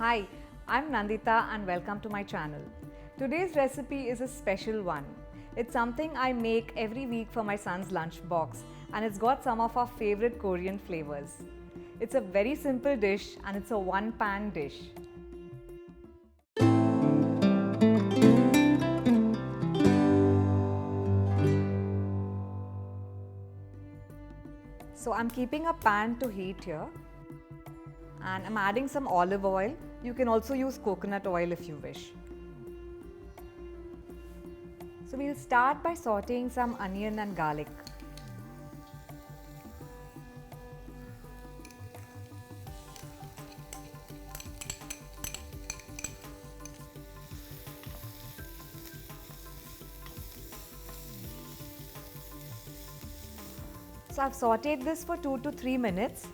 Hi, I'm Nandita and welcome to my channel. Today's recipe is a special one. It's something I make every week for my son's lunchbox and it's got some of our favorite Korean flavors. It's a very simple dish and it's a one-pan dish. So I'm keeping a pan to heat here. And I'm adding some olive oil. You can also use coconut oil if you wish. So we'll start by sauteing some onion and garlic. So I've sauteed this for 2 to 3 minutes.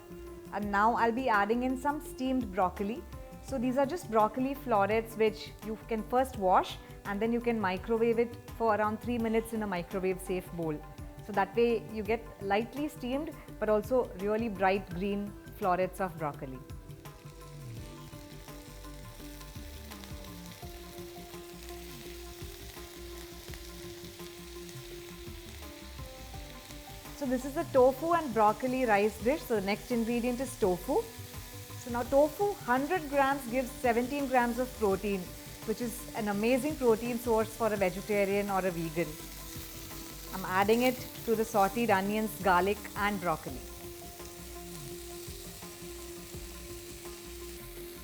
And now I'll be adding in some steamed broccoli. So these are just broccoli florets which you can first wash and then you can microwave it for around 3 minutes in a microwave safe bowl. So that way you get lightly steamed but also really bright green florets of broccoli. So this is a tofu and broccoli rice dish. So the next ingredient is tofu. So now tofu, 100 grams gives 17 grams of protein, which is an amazing protein source for a vegetarian or a vegan. I'm adding it to the sauteed onions, garlic and broccoli.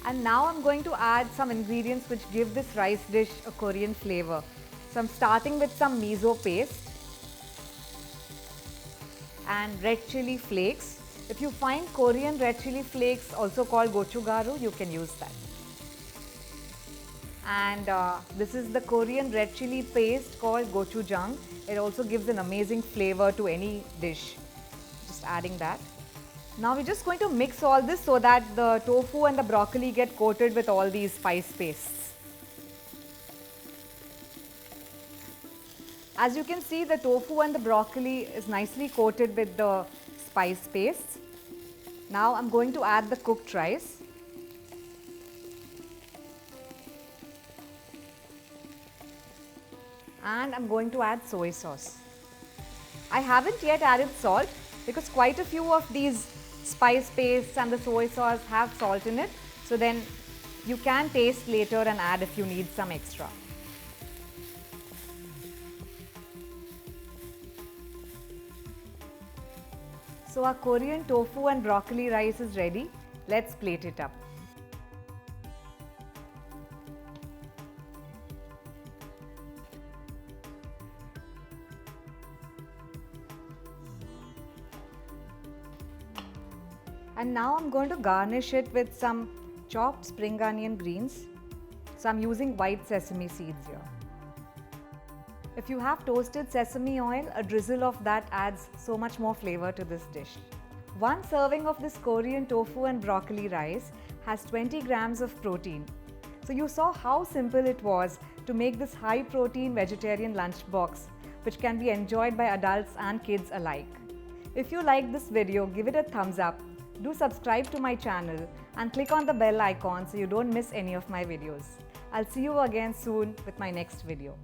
And now I'm going to add some ingredients which give this rice dish a Korean flavor. So I'm starting with some miso paste and red chilli flakes. If you find Korean red chilli flakes, also called gochugaru, you can use that. And this is the Korean red chilli paste called gochujang. It also gives an amazing flavor to any dish. Just adding that. Now we're just going to mix all this so that the tofu and the broccoli get coated with all these spice pastes. As you can see, the tofu and the broccoli is nicely coated with the spice pastes. Now I'm going to add the cooked rice. And I'm going to add soy sauce. I haven't yet added salt because quite a few of these spice pastes and the soy sauce have salt in it. So then you can taste later and add if you need some extra. So our Korean tofu and broccoli rice is ready. Let's plate it up. And now I'm going to garnish it with some chopped spring onion greens. So I'm using white sesame seeds here. If you have toasted sesame oil, a drizzle of that adds so much more flavor to this dish. One serving of this Korean tofu and broccoli rice has 20 grams of protein. So you saw how simple it was to make this high protein vegetarian lunchbox, which can be enjoyed by adults and kids alike. If you like this video, give it a thumbs up. Do subscribe to my channel and click on the bell icon so you don't miss any of my videos. I'll see you again soon with my next video.